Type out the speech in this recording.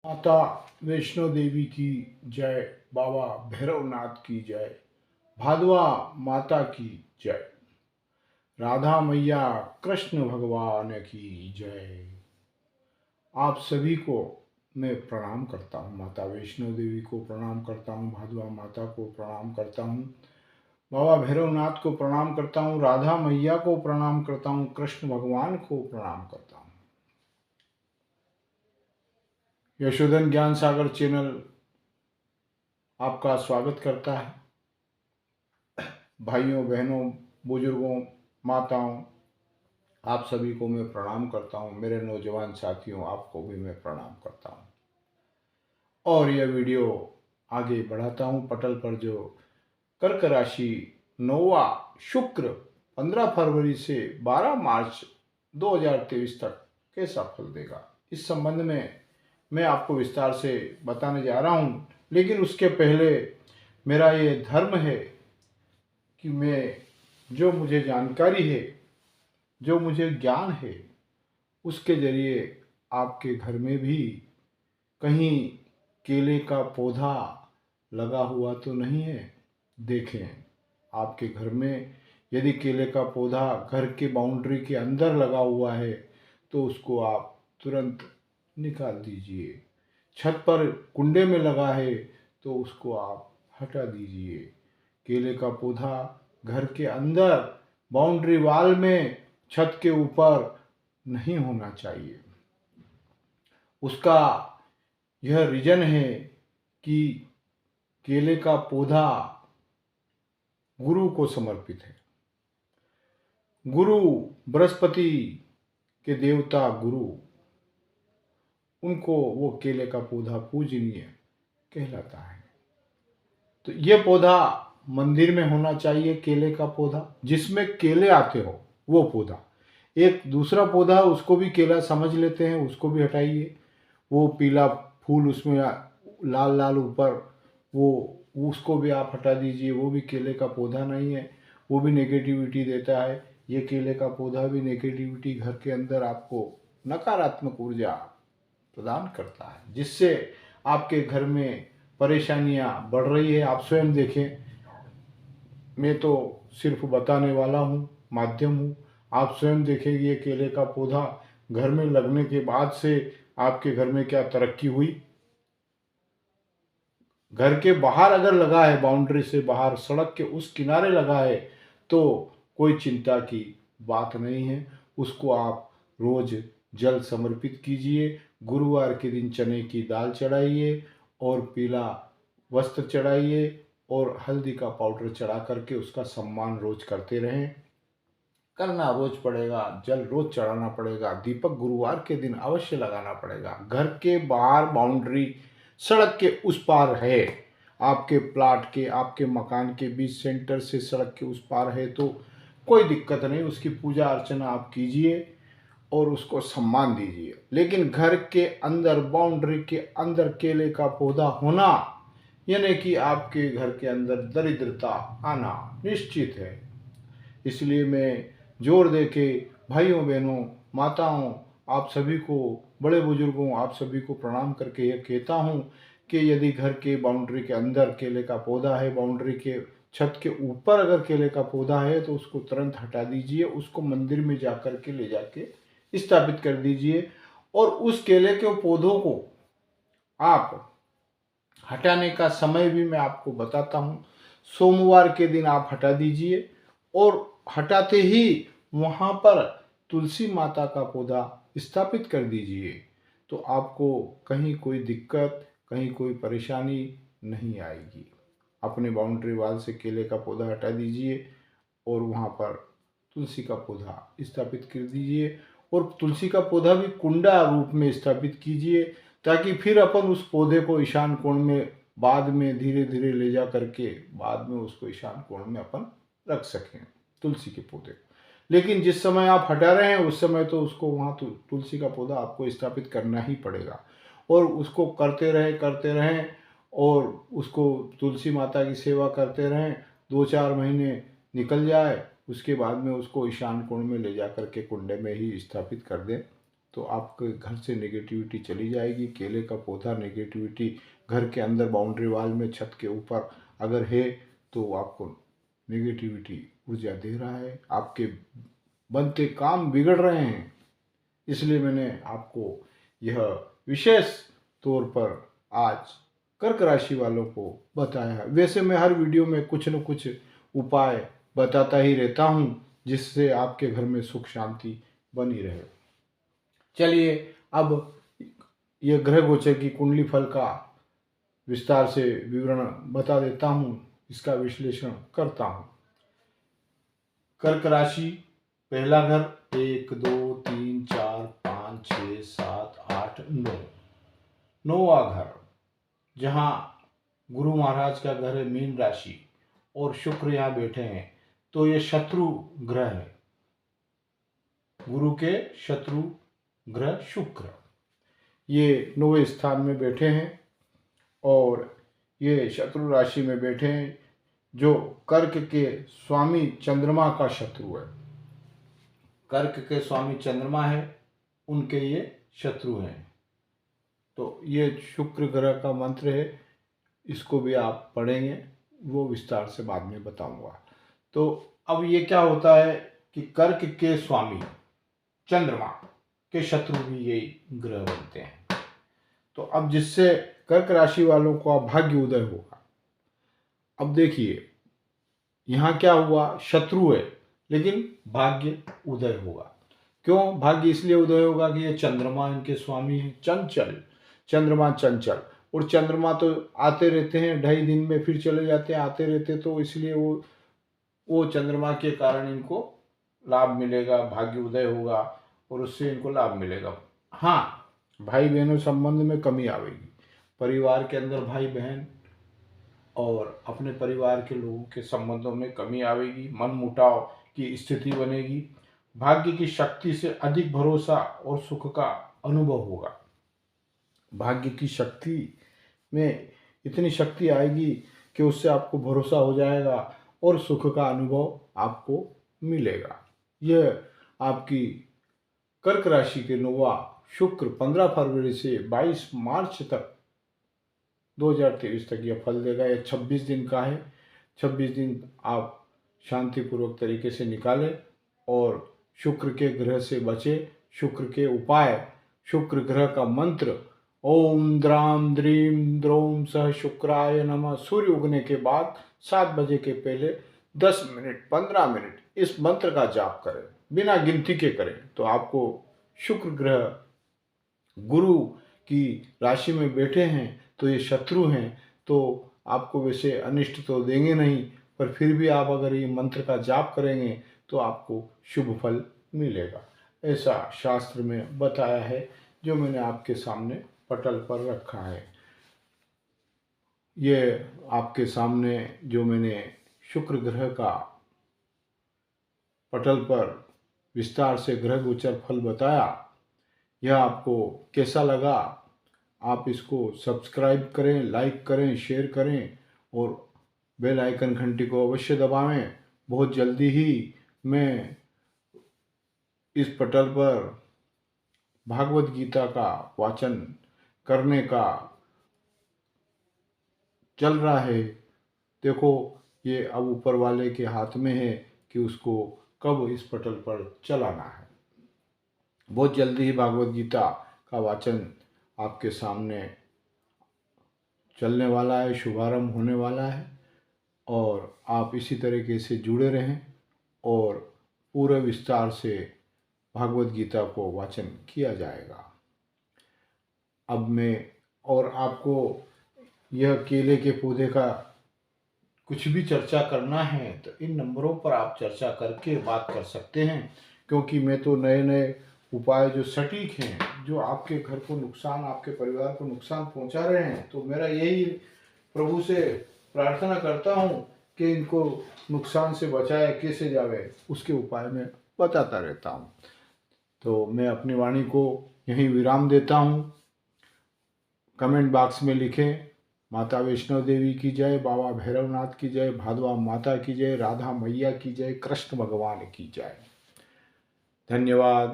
माता वैष्णो देवी की जय। बाबा भैरवनाथ की जय। भादवा माता की जय। राधा मैया कृष्ण भगवान की जय। आप सभी को मैं प्रणाम करता हूँ। माता वैष्णो देवी को प्रणाम करता हूँ, भादवा माता को प्रणाम करता हूँ, बाबा भैरवनाथ को प्रणाम करता हूँ, राधा मैया को प्रणाम करता हूँ, कृष्ण भगवान को प्रणाम करता हूँ। यशोधन ज्ञान सागर चैनल आपका स्वागत करता है। भाइयों बहनों, बुजुर्गों, माताओं, आप सभी को मैं प्रणाम करता हूँ। मेरे नौजवान साथियों, आपको भी मैं प्रणाम करता हूँ। और यह वीडियो आगे बढ़ाता हूँ। पटल पर जो कर्क राशि नौवा शुक्र 15 फरवरी से 12 मार्च 2023 तक कैसा फल देगा, इस संबंध में मैं आपको विस्तार से बताने जा रहा हूँ। लेकिन उसके पहले मेरा ये धर्म है कि मैं जो मुझे जानकारी है, जो मुझे ज्ञान है, उसके जरिए आपके घर में भी कहीं केले का पौधा लगा हुआ तो नहीं है। देखें, आपके घर में यदि केले का पौधा घर के बाउंड्री के अंदर लगा हुआ है तो उसको आप तुरंत निकाल दीजिए। छत पर कुंडे में लगा है तो उसको आप हटा दीजिए। केले का पौधा घर के अंदर बाउंड्री वॉल में छत के ऊपर नहीं होना चाहिए। उसका यह रीजन है कि केले का पौधा गुरु को समर्पित है। गुरु बृहस्पति के देवता गुरु, उनको वो केले का पौधा पूजनीय कहलाता है। तो ये पौधा मंदिर में होना चाहिए। केले का पौधा जिसमें केले आते हो वो पौधा। एक दूसरा पौधा, उसको भी केला समझ लेते हैं, उसको भी हटाइए। वो पीला फूल उसमें लाल लाल ऊपर, वो उसको भी आप हटा दीजिए। वो भी केले का पौधा नहीं है, वो भी नेगेटिविटी देता है। ये केले का पौधा भी नेगेटिविटी घर के अंदर आपको नकारात्मक ऊर्जा प्रदान करता है, जिससे आपके घर में परेशानियां बढ़ रही है। आप स्वयं देखें, मैं तो सिर्फ बताने वाला हूँ, माध्यम हूँ। आप स्वयं देखेंगे ये केले का पौधा घर में लगने के बाद से आपके घर में क्या तरक्की हुई। घर के बाहर अगर लगा है, बाउंड्री से बाहर सड़क के उस किनारे लगा है, तो कोई चिंता की बात नहीं है। उसको आप रोज जल समर्पित कीजिए। गुरुवार के दिन चने की दाल चढ़ाइए और पीला वस्त्र चढ़ाइए और हल्दी का पाउडर चढ़ा करके उसका सम्मान रोज करते रहें। करना रोज पड़ेगा, जल रोज चढ़ाना पड़ेगा, दीपक गुरुवार के दिन अवश्य लगाना पड़ेगा। घर के बाहर बाउंड्री सड़क के उस पार है, आपके प्लाट के, आपके मकान के बीच सेंटर से सड़क के उस पार है तो कोई दिक्कत नहीं। उसकी पूजा अर्चना आप कीजिए और उसको सम्मान दीजिए। लेकिन घर के अंदर, बाउंड्री के अंदर केले का पौधा होना, यानी कि आपके घर के अंदर दरिद्रता आना निश्चित है। इसलिए मैं जोर दे के भाइयों बहनों, माताओं, आप सभी को, बड़े बुजुर्गों, आप सभी को प्रणाम करके यह कहता हूँ कि यदि घर के बाउंड्री के अंदर केले का पौधा है, बाउंड्री के छत के ऊपर अगर केले का पौधा है तो उसको तुरंत हटा दीजिए। उसको मंदिर में जा कर के ले जाके स्थापित कर दीजिए। और उस केले के पौधों को आप हटाने का समय भी मैं आपको बताता हूँ। सोमवार के दिन आप हटा दीजिए और हटाते ही वहाँ पर तुलसी माता का पौधा स्थापित कर दीजिए। तो आपको कहीं कोई दिक्कत, कहीं कोई परेशानी नहीं आएगी। अपने बाउंड्री वाल से केले का पौधा हटा दीजिए और वहाँ पर तुलसी का पौधा स्थापित कर दीजिए। और तुलसी का पौधा भी कुंडा रूप में स्थापित कीजिए, ताकि फिर अपन उस पौधे को ईशान कोण में बाद में धीरे धीरे ले जा करके बाद में उसको ईशान कोण में अपन रख सकें, तुलसी के पौधे। लेकिन जिस समय आप हटा रहे हैं उस समय तो उसको वहाँ तुलसी का पौधा आपको स्थापित करना ही पड़ेगा। और उसको करते रहें और उसको तुलसी माता की सेवा करते रहें। 2-4 महीने निकल जाए, उसके बाद में उसको ईशान कोण में ले जा करके कुंडे में ही स्थापित कर दें। तो आपके घर से नेगेटिविटी चली जाएगी। केले का पौधा नेगेटिविटी घर के अंदर बाउंड्री वाल में छत के ऊपर अगर है तो आपको नेगेटिविटी ऊर्जा दे रहा है, आपके बनते काम बिगड़ रहे हैं। इसलिए मैंने आपको यह विशेष तौर पर आज कर्क राशि वालों को बताया है। वैसे मैं हर वीडियो में कुछ न कुछ उपाय बताता ही रहता हूँ जिससे आपके घर में सुख शांति बनी रहे। चलिए अब ये ग्रह गोचर की कुंडली फल का विस्तार से विवरण बता देता हूँ, इसका विश्लेषण करता हूँ। कर्क राशि, पहला घर 1 2 3 4 5 6 7 8 9, 9वां घर जहाँ गुरु महाराज का घर है मीन राशि और शुक्र यहाँ बैठे हैं, तो ये शत्रु ग्रह है। गुरु के शत्रु ग्रह शुक्र ये 9वें स्थान में बैठे हैं और ये शत्रु राशि में बैठे हैं, जो कर्क के स्वामी चंद्रमा का शत्रु है। कर्क के स्वामी चंद्रमा है, उनके ये शत्रु हैं। तो ये शुक्र ग्रह का मंत्र है, इसको भी आप पढ़ेंगे, वो विस्तार से बाद में बताऊंगा। तो अब ये क्या होता है कि कर्क के स्वामी चंद्रमा के शत्रु भी यही ग्रह बनते हैं। तो अब जिससे कर्क राशि वालों को भाग्य उदय होगा। अब देखिए यहाँ क्या हुआ, शत्रु है लेकिन भाग्य उदय होगा। क्यों भाग्य इसलिए उदय होगा कि ये चंद्रमा इनके स्वामी है, चंचल, चंद्रमा चंचल, और चंद्रमा तो आते रहते हैं, 2.5 दिन में फिर चले जाते हैं, आते रहते, तो इसलिए वो चंद्रमा के कारण इनको लाभ मिलेगा, भाग्य उदय होगा और उससे इनको लाभ मिलेगा। हाँ, भाई बहनों संबंध में कमी आवेगी, परिवार के अंदर भाई बहन और अपने परिवार के लोगों के संबंधों में कमी आवेगी, मन मुटाव की स्थिति बनेगी, भाग्य की शक्ति से अधिक भरोसा और सुख का अनुभव होगा। भाग्य की शक्ति में इतनी शक्ति आएगी कि उससे आपको भरोसा हो जाएगा और सुख का अनुभव आपको मिलेगा। यह आपकी कर्क राशि के 9वां शुक्र 15 फरवरी से 22 मार्च तक 2023 तक यह फल देगा। यह 26 दिन का है। 26 दिन आप शांतिपूर्वक तरीके से निकालें और शुक्र के ग्रह से बचे। शुक्र के उपाय, शुक्र ग्रह का मंत्र ओम द्राम द्रीम द्रोम सह शुक्राय नमः। सूर्य उगने के बाद 7 बजे के पहले 10 मिनट 15 मिनट इस मंत्र का जाप करें, बिना गिनती के करें, तो आपको शुक्र ग्रह गुरु की राशि में बैठे हैं, तो ये शत्रु हैं, तो आपको वैसे अनिष्ट तो देंगे नहीं, पर फिर भी आप अगर ये मंत्र का जाप करेंगे तो आपको शुभ फल मिलेगा। ऐसा शास्त्र में बताया है, जो मैंने आपके सामने पटल पर रखा है। ये आपके सामने जो मैंने शुक्र ग्रह का पटल पर विस्तार से ग्रह गोचर फल बताया, यह आपको कैसा लगा? आप इसको सब्सक्राइब करें, लाइक करें, शेयर करें और बेल आइकन घंटी को अवश्य दबाएं। बहुत जल्दी ही मैं इस पटल पर भागवत गीता का वाचन करने का चल रहा है। देखो, ये अब ऊपर वाले के हाथ में है कि उसको कब इस पटल पर चलाना है। बहुत जल्दी ही भागवत गीता का वाचन आपके सामने चलने वाला है, शुभारंभ होने वाला है, और आप इसी तरीके से जुड़े रहें और पूरे विस्तार से भागवत गीता को वाचन किया जाएगा। अब मैं और आपको यह केले के पौधे का कुछ भी चर्चा करना है तो इन नंबरों पर आप चर्चा करके बात कर सकते हैं, क्योंकि मैं तो नए नए उपाय जो सटीक हैं, जो आपके घर को नुकसान, आपके परिवार को नुकसान पहुंचा रहे हैं, तो मेरा यही प्रभु से प्रार्थना करता हूं कि इनको नुकसान से बचाए कैसे जावे, उसके उपाय में बताता रहता हूं। तो मैं अपनी वाणी को यहीं विराम देता हूं। कमेंट बॉक्स में लिखें माता वैष्णो देवी की जय, बाबा भैरवनाथ की जय, भादवा माता की जय, राधा मैया की जय, कृष्ण भगवान की जय। धन्यवाद।